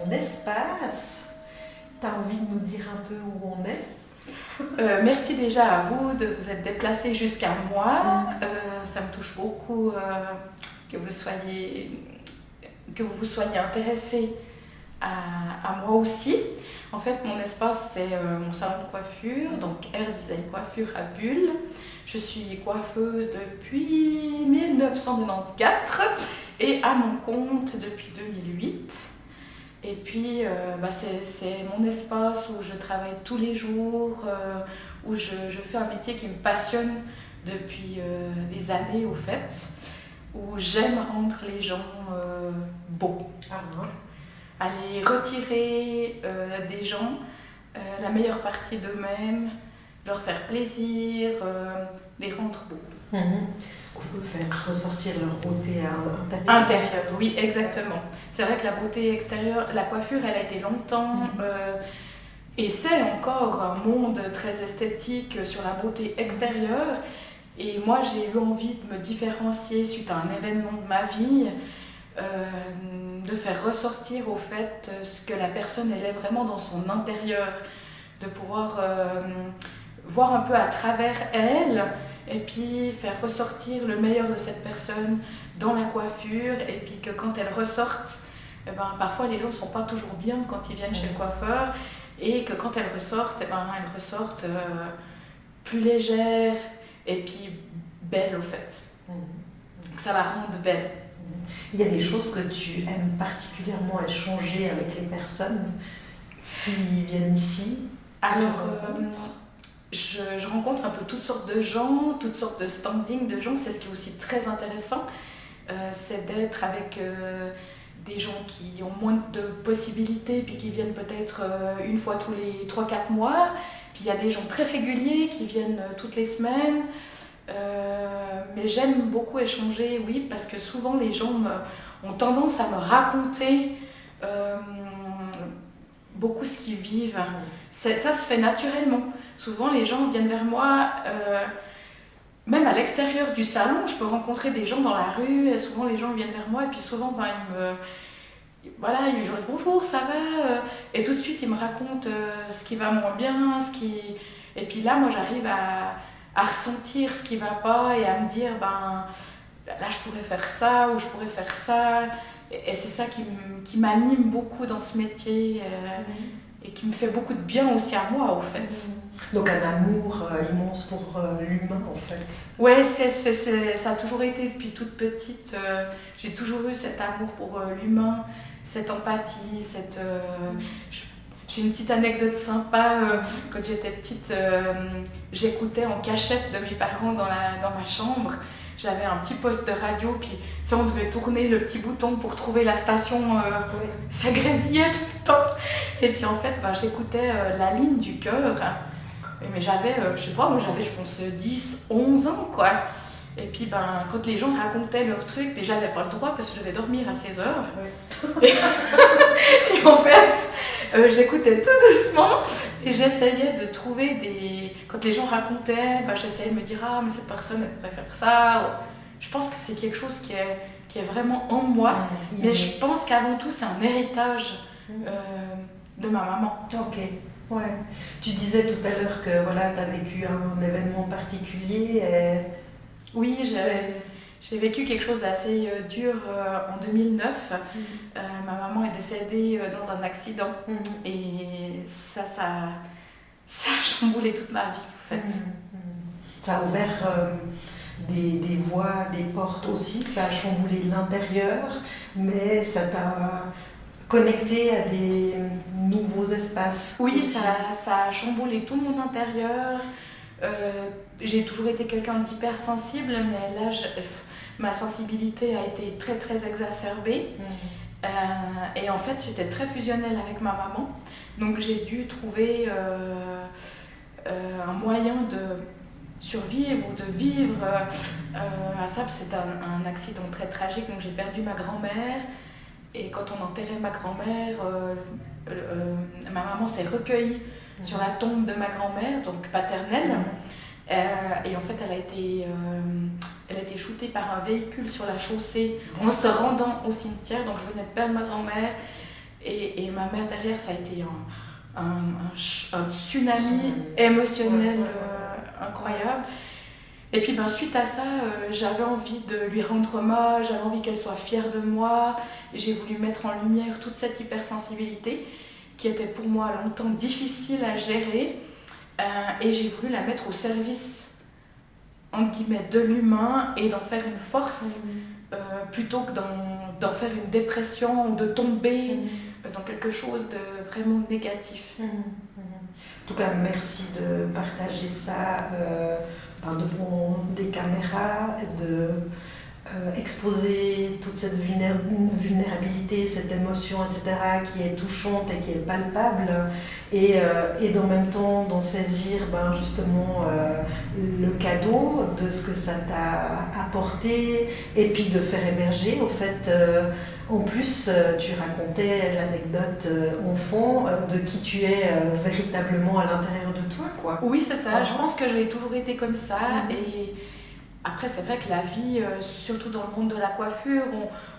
ton espace. Tu as envie de nous dire un peu où on est? Merci déjà à vous de vous être déplacé jusqu'à moi. Ça me touche beaucoup que vous vous soyez intéressé à moi aussi. En fait, mon espace, c'est mon salon de coiffure, donc Air Design Coiffure à Bulle. Je suis coiffeuse depuis 1994 et à mon compte depuis 2008. Et puis, c'est mon espace où je travaille tous les jours, où je fais un métier qui me passionne depuis des années, au fait, où j'aime rendre les gens beaux. Aller retirer des gens la meilleure partie d'eux-mêmes, leur faire plaisir, les rendre beaux. On peut faire ressortir leur beauté intérieure. Oui, exactement. C'est vrai que la beauté extérieure, la coiffure, elle a été longtemps, et c'est encore un monde très esthétique sur la beauté extérieure. Et moi, j'ai eu envie de me différencier suite à un événement de ma vie, de faire ressortir au fait ce que la personne elle est vraiment dans son intérieur, de pouvoir voir un peu à travers elle et puis faire ressortir le meilleur de cette personne dans la coiffure, et puis que quand elle ressorte, parfois les gens ne sont pas toujours bien quand ils viennent chez le coiffeur, et que quand elles ressortent, elles ressortent plus légères et puis belles au fait. Que ça la rende belle. Il y a des choses que tu aimes particulièrement échanger avec les personnes qui viennent ici? Alors, je rencontre un peu toutes sortes de gens, toutes sortes de standing de gens. C'est ce qui est aussi très intéressant, c'est d'être avec des gens qui ont moins de possibilités, puis qui viennent peut-être une fois tous les 3-4 mois. Puis il y a des gens très réguliers qui viennent toutes les semaines. Mais j'aime beaucoup échanger, oui, parce que souvent les gens ont tendance à me raconter beaucoup ce qu'ils vivent. Ça se fait naturellement. Souvent les gens viennent vers moi, même à l'extérieur du salon, je peux rencontrer des gens dans la rue, et souvent les gens viennent vers moi, et puis souvent ils me disent bonjour, ça va, et tout de suite ils me racontent ce qui va moins bien, et puis là moi j'arrive à ressentir ce qui va pas et à me dire là je pourrais faire ça ou je pourrais faire ça, et c'est ça qui m'anime beaucoup dans ce métier, et qui me fait beaucoup de bien aussi à moi au fait. Donc un amour immense pour l'humain en fait. Ouais, ça a toujours été depuis toute petite, j'ai toujours eu cet amour pour l'humain, cette empathie, j'ai une petite anecdote sympa. Quand j'étais petite, j'écoutais en cachette de mes parents dans ma chambre. J'avais un petit poste de radio, puis on devait tourner le petit bouton pour trouver la station. Ça grésillait tout le temps. Et puis en fait, j'écoutais la ligne du cœur. Mais j'avais, je pense 10, 11 ans, quoi. Et puis quand les gens racontaient leurs trucs, j'avais pas le droit parce que je devais dormir à 16 heures. Et en fait, j'écoutais tout doucement et j'essayais de trouver quand les gens racontaient, j'essayais de me dire mais cette personne elle pourrait faire ça. Je pense que c'est quelque chose qui est vraiment en moi, mais je pense qu'avant tout c'est un héritage de ma maman. Ok. Ouais. Tu disais tout à l'heure que tu as vécu un événement particulier. Oui, j'ai vécu quelque chose d'assez dur en 2009. Ma maman est décédée dans un accident, et ça a chamboulé toute ma vie en fait. Ça a ouvert des voies, des portes aussi, ça a chamboulé l'intérieur, mais ça t'a connecté à des nouveaux espaces. Oui, ça a chamboulé tout mon intérieur. J'ai toujours été quelqu'un d'hypersensible, mais là, ma sensibilité a été très très exacerbée. Et en fait, j'étais très fusionnelle avec ma maman. Donc j'ai dû trouver un moyen de survivre ou de vivre à ça. C'était un accident très tragique, donc j'ai perdu ma grand-mère. Et quand on enterrait ma grand-mère, ma maman s'est recueillie sur la tombe de ma grand-mère, donc paternelle. Et en fait, elle a été shootée par un véhicule sur la chaussée en se rendant au cimetière. Donc je venais de perdre ma grand-mère. Et ma mère derrière, ça a été un tsunami émotionnel incroyable. Et puis suite à ça, j'avais envie de lui rendre hommage, j'avais envie qu'elle soit fière de moi. J'ai voulu mettre en lumière toute cette hypersensibilité qui était pour moi longtemps difficile à gérer. Et j'ai voulu la mettre au service, entre guillemets, de l'humain et d'en faire une force plutôt que d'en faire une dépression ou de tomber dans quelque chose de vraiment négatif. En tout cas, merci de partager ça devant des caméras, exposer toute cette vulnérabilité, cette émotion, etc., qui est touchante et qui est palpable, et en même temps d'en saisir justement le cadeau de ce que ça t'a apporté, et puis de faire émerger, au fait, en plus, tu racontais l'anecdote enfant de qui tu es véritablement à l'intérieur de toi, quoi. Oui, c'est ça. Je pense que j'ai toujours été comme ça. Et après, c'est vrai que la vie, surtout dans le monde de la coiffure,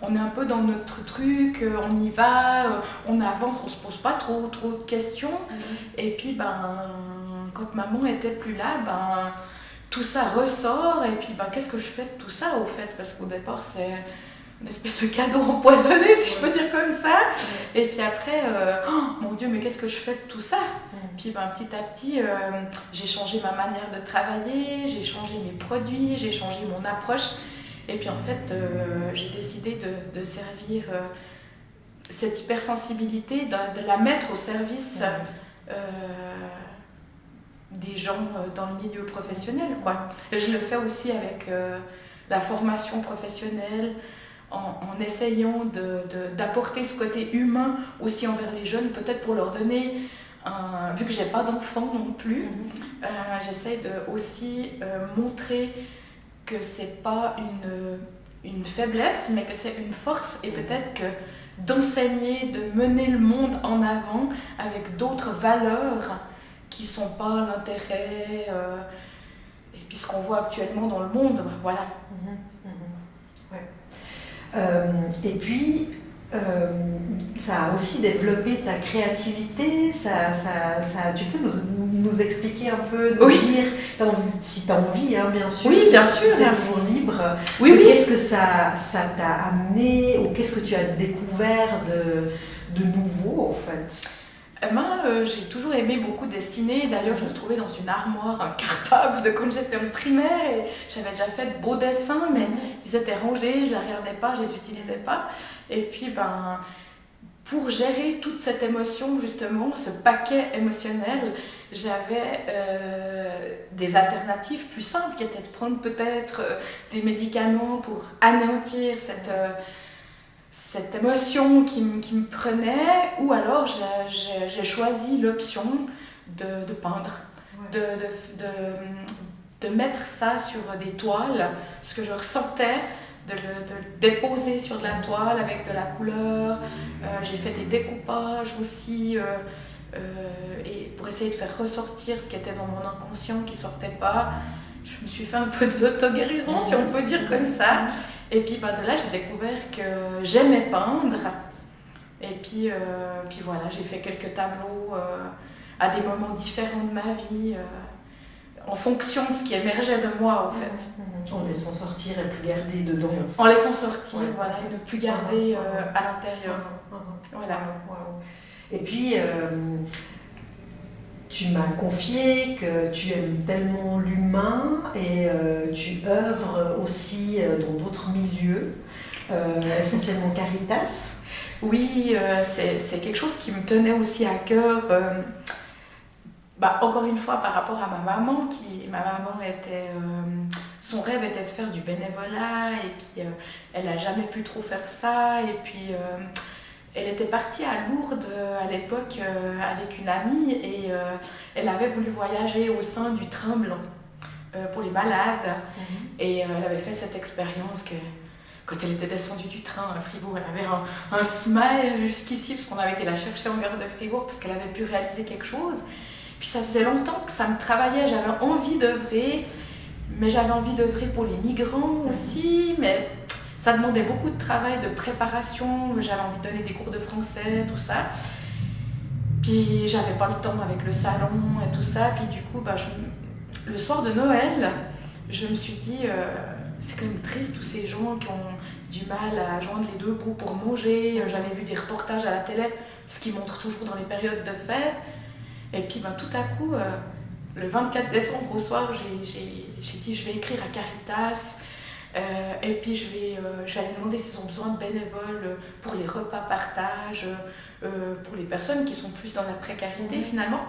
on est un peu dans notre truc, on y va, on avance, on se pose pas trop de questions. Et puis, quand maman était plus là, tout ça ressort. Et puis, qu'est-ce que je fais de tout ça, au fait? Parce qu'au départ, c'est une espèce de cadeau empoisonné, si je peux dire comme ça. Et puis après, mon Dieu, mais qu'est-ce que je fais de tout ça? Puis petit à petit, j'ai changé ma manière de travailler, j'ai changé mes produits, j'ai changé mon approche. Et puis en fait, j'ai décidé de servir cette hypersensibilité, de la mettre au service des gens dans le milieu professionnel, quoi. Et je le fais aussi avec la formation professionnelle, en essayant d'apporter ce côté humain aussi envers les jeunes, peut-être pour leur donner, vu que j'ai pas d'enfants non plus, j'essaie de aussi montrer que c'est pas une faiblesse, mais que c'est une force, et peut-être que d'enseigner, de mener le monde en avant avec d'autres valeurs qui sont pas l'intérêt et puis ce qu'on voit actuellement dans le monde, voilà. Et puis, ça a aussi développé ta créativité, tu peux nous expliquer un peu, nous dire, si tu as envie, bien sûr, oui, bien sûr, tu es toujours libre, oui. Qu'est-ce que ça t'a amené, ou qu'est-ce que tu as découvert de nouveau, en fait? J'ai toujours aimé beaucoup dessiner. D'ailleurs, je retrouvais dans une armoire un cartable de quand j'étais en primaire. Et j'avais déjà fait de beaux dessins, mais ils étaient rangés, je ne les regardais pas, je ne les utilisais pas. Et puis, pour gérer toute cette émotion, justement, ce paquet émotionnel, j'avais des alternatives plus simples, qui étaient de prendre peut-être des médicaments pour anéantir cette émotion qui me prenait, ou alors j'ai choisi l'option de peindre, de mettre ça sur des toiles, ce que je ressentais, de le déposer sur de la toile avec de la couleur. J'ai fait des découpages aussi, et pour essayer de faire ressortir ce qui était dans mon inconscient qui ne sortait pas. Je me suis fait un peu de l'auto-guérison, si on peut dire comme ça. Et puis de là, j'ai découvert que j'aimais peindre. Et puis voilà, j'ai fait quelques tableaux à des moments différents de ma vie, en fonction de ce qui émergeait de moi, en fait. En laissant sortir et plus garder dedans. En laissant sortir, voilà, et ne plus garder à l'intérieur. Voilà. Et puis, tu m'as confié que tu aimes tellement l'humain et tu œuvres aussi dans d'autres milieux, essentiellement Caritas. Oui, c'est quelque chose qui me tenait aussi à cœur. Encore une fois, par rapport à ma maman, son rêve était de faire du bénévolat, et puis elle n'a jamais pu trop faire ça. Et puis elle était partie à Lourdes à l'époque avec une amie, et elle avait voulu voyager au sein du train blanc pour les malades. Et elle avait fait cette expérience que quand elle était descendue du train à Fribourg, elle avait un smile jusqu'ici, parce qu'on avait été la chercher en gare de Fribourg, parce qu'elle avait pu réaliser quelque chose. Puis ça faisait longtemps que ça me travaillait, j'avais envie d'œuvrer, mais j'avais envie d'œuvrer pour les migrants aussi, mais ça demandait beaucoup de travail, de préparation. J'avais envie de donner des cours de français, tout ça. Puis j'avais pas le temps avec le salon et tout ça. Puis du coup, le soir de Noël, je me suis dit, c'est quand même triste tous ces gens qui ont du mal à joindre les deux bouts pour manger. J'avais vu des reportages à la télé, ce qui montre toujours dans les périodes de fête. Et puis tout à coup, le 24 décembre au soir, j'ai dit je vais écrire à Caritas. Et puis je vais aller demander s'ils ont besoin de bénévoles pour les repas partage, pour les personnes qui sont plus dans la précarité finalement.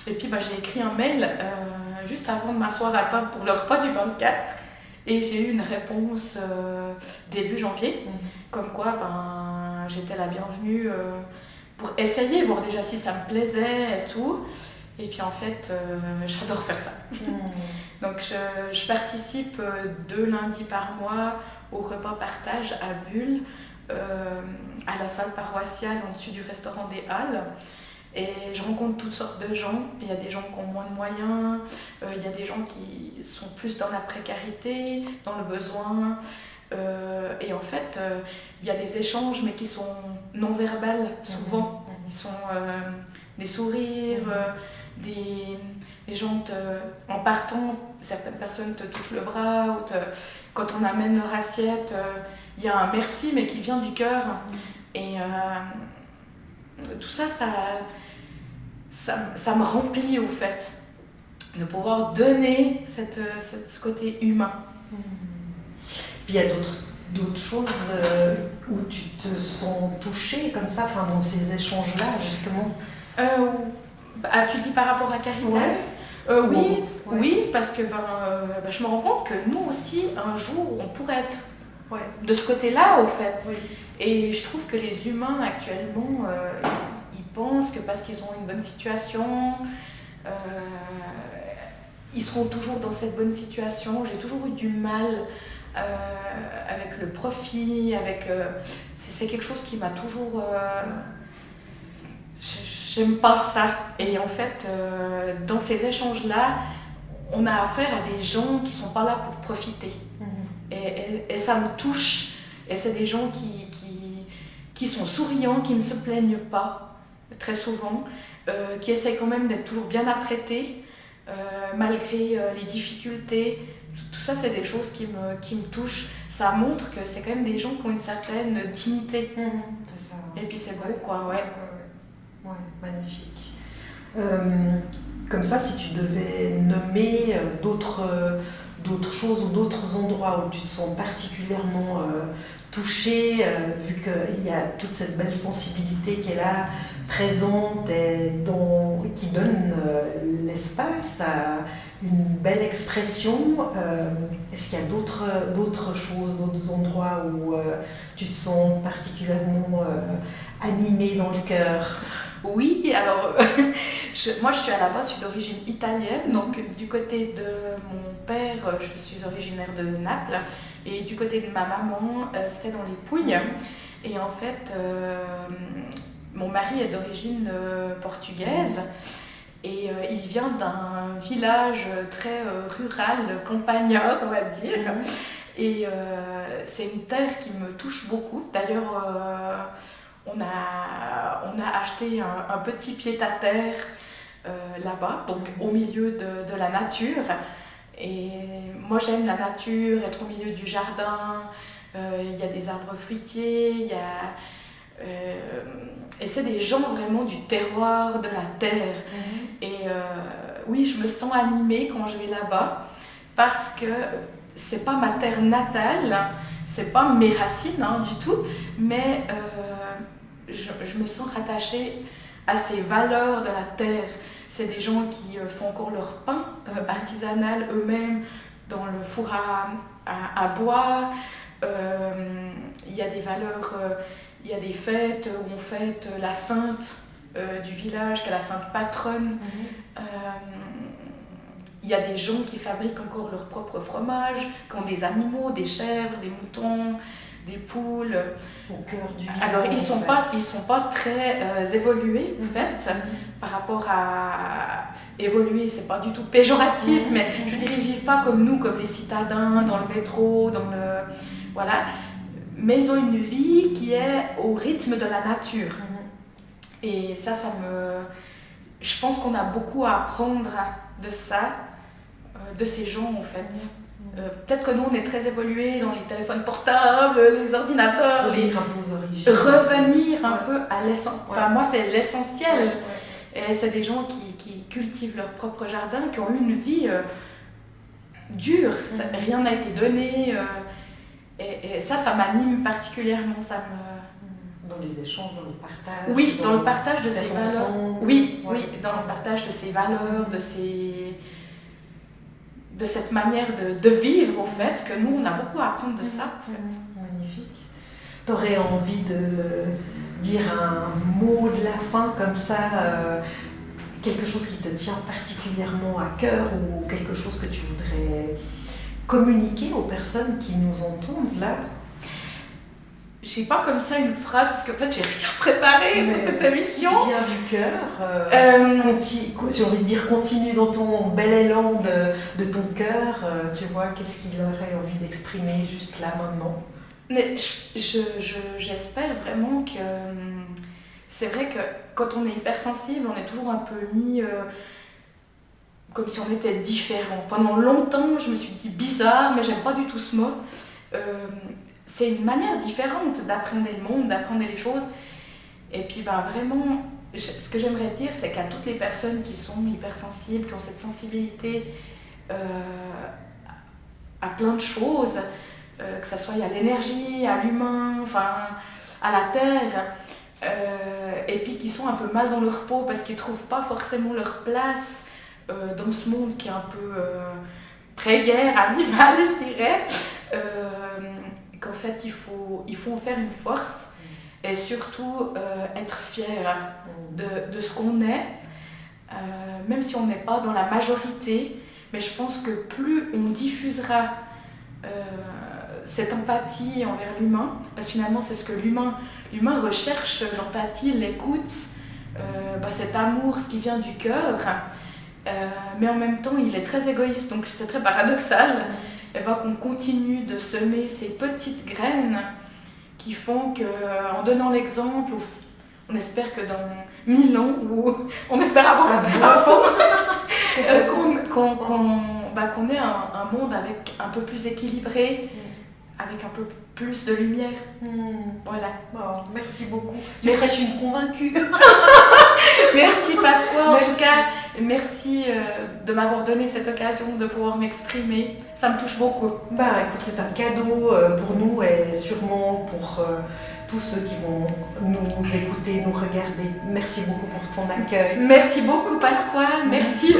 Et puis j'ai écrit un mail juste avant de m'asseoir à table pour le repas du 24 et j'ai eu une réponse début janvier, comme quoi j'étais la bienvenue pour essayer, voir déjà si ça me plaisait et tout. Et puis en fait, j'adore faire ça. Donc je participe 2 lundis par mois au repas partage à Bulle, à la salle paroissiale en dessus du restaurant des Halles. Et je rencontre toutes sortes de gens. Il y a des gens qui ont moins de moyens, il y a des gens qui sont plus dans la précarité, dans le besoin. Et en fait, il y a des échanges, mais qui sont non-verbales souvent. Ils sont des sourires, les gens, en partant, certaines personnes te touchent le bras. Quand on amène leur assiette, il y a un merci, mais qui vient du cœur. Et tout ça, ça me remplit au fait, de pouvoir donner ce côté humain. Puis il y a d'autres choses où tu te sens touchée comme ça, dans ces échanges-là justement. Tu dis par rapport à Caritas? Oui, parce que je me rends compte que nous aussi, un jour, on pourrait être de ce côté-là, au fait. Oui. Et je trouve que les humains, actuellement, ils pensent que parce qu'ils ont une bonne situation, ils seront toujours dans cette bonne situation. J'ai toujours eu du mal avec le profit, c'est quelque chose qui m'a toujours... J'aime pas ça. Et en fait, dans ces échanges-là, on a affaire à des gens qui sont pas là pour profiter. Et ça me touche. Et c'est des gens qui sont souriants, qui ne se plaignent pas, très souvent, qui essaient quand même d'être toujours bien apprêtés, malgré les difficultés. Tout ça, c'est des choses qui me touchent. Ça montre que c'est quand même des gens qui ont une certaine dignité. C'est ça. Et puis c'est beau, quoi, ouais. Ouais, magnifique. Comme ça, si tu devais nommer d'autres choses ou d'autres endroits où tu te sens particulièrement touchée, vu qu'il y a toute cette belle sensibilité qui est là, présente et qui donne l'espace à une belle expression, est-ce qu'il y a d'autres choses, d'autres endroits où tu te sens particulièrement animée dans le cœur? Oui, alors moi je suis à la base, je suis d'origine italienne, donc du côté de mon père, je suis originaire de Naples, et du côté de ma maman, c'était dans les Pouilles. Et en fait, mon mari est d'origine portugaise, et il vient d'un village très rural, campagnard, on va dire. Et c'est une terre qui me touche beaucoup. D'ailleurs, on a acheté un petit pied-à-terre là-bas, donc au milieu de la nature. Et moi j'aime la nature, être au milieu du jardin. Il y a des arbres fruitiers, et c'est des gens vraiment du terroir, de la terre. Et oui, je me sens animée quand je vais là-bas, parce que c'est pas ma terre natale, c'est pas mes racines du tout, mais je me sens rattachée à ces valeurs de la terre. C'est des gens qui font encore leur pain artisanal eux-mêmes dans le four à bois. Il y a des valeurs, il y a des fêtes où on fête la sainte du village, qui est la sainte patronne. Il y a des gens qui fabriquent encore leur propre fromage, qui ont des animaux, des chèvres, des moutons, des poules. Au cœur du village. Alors ils sont pas très évolués en fait, par rapport à évoluer, c'est pas du tout péjoratif, mais je veux dire, ils vivent pas comme nous, comme les citadins, dans le métro, voilà. Mais ils ont une vie qui est au rythme de la nature. Et ça je pense qu'on a beaucoup à apprendre de ça, de ces gens en fait. Peut-être que nous on est très évolués dans les téléphones portables, les ordinateurs, revenir un peu à l'essence. Enfin, moi c'est l'essentiel. Et c'est des gens qui cultivent leur propre jardin, qui ont eu une vie dure. Rien n'a été donné. Et ça m'anime particulièrement. Dans les échanges, dans le partage. Oui, dans le partage de ces valeurs. Oui, dans le partage de ces valeurs, de cette manière de vivre, en fait, que nous, on a beaucoup à apprendre de ça, en fait. Magnifique. Tu aurais envie de dire un mot de la fin, comme ça, quelque chose qui te tient particulièrement à cœur ou quelque chose que tu voudrais communiquer aux personnes qui nous entendent là? Je n'ai pas comme ça une phrase, parce qu'en fait, j'ai rien préparé pour cette émission. Qui vient du cœur. J'ai envie de dire, continue dans ton bel élan de ton cœur. Tu vois, qu'est-ce qu'il aurait envie d'exprimer juste là, maintenant? Mais j'espère vraiment que... c'est vrai que quand on est hypersensible, on est toujours un peu mis... comme si on était différent. Pendant longtemps, je me suis dit bizarre, mais j'aime pas du tout ce mot. C'est une manière différente d'appréhender le monde, d'appréhender les choses. Et puis vraiment, ce que j'aimerais dire, c'est qu'à toutes les personnes qui sont hypersensibles, qui ont cette sensibilité à plein de choses, que ce soit à l'énergie, à l'humain, enfin à la terre, et puis qui sont un peu mal dans leur peau parce qu'ils ne trouvent pas forcément leur place dans ce monde qui est un peu pré-guerre, animal, je dirais, qu'en fait il faut en faire une force et surtout être fier de ce qu'on est, même si on n'est pas dans la majorité, mais je pense que plus on diffusera cette empathie envers l'humain, parce que finalement c'est ce que l'humain recherche, l'empathie, l'écoute, cet amour, ce qui vient du cœur, mais en même temps il est très égoïste, donc c'est très paradoxal, et qu'on continue de semer ces petites graines qui font qu'en donnant l'exemple, on espère que dans 1000 ans, ou on espère avoir un enfant, qu'on ait un monde avec un peu plus équilibré, avec un peu plus de lumière. Voilà. Oh, merci beaucoup. Je suis une convaincue. Merci Pasqua, en tout cas, merci de m'avoir donné cette occasion de pouvoir m'exprimer. Ça me touche beaucoup. Écoute, c'est un cadeau pour nous et sûrement pour tous ceux qui vont nous écouter, nous regarder. Merci beaucoup pour ton accueil. Merci beaucoup Pasqua, merci.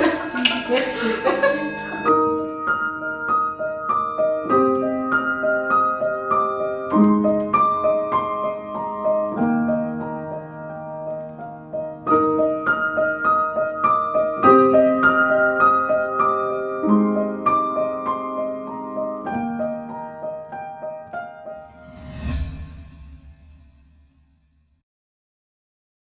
Merci.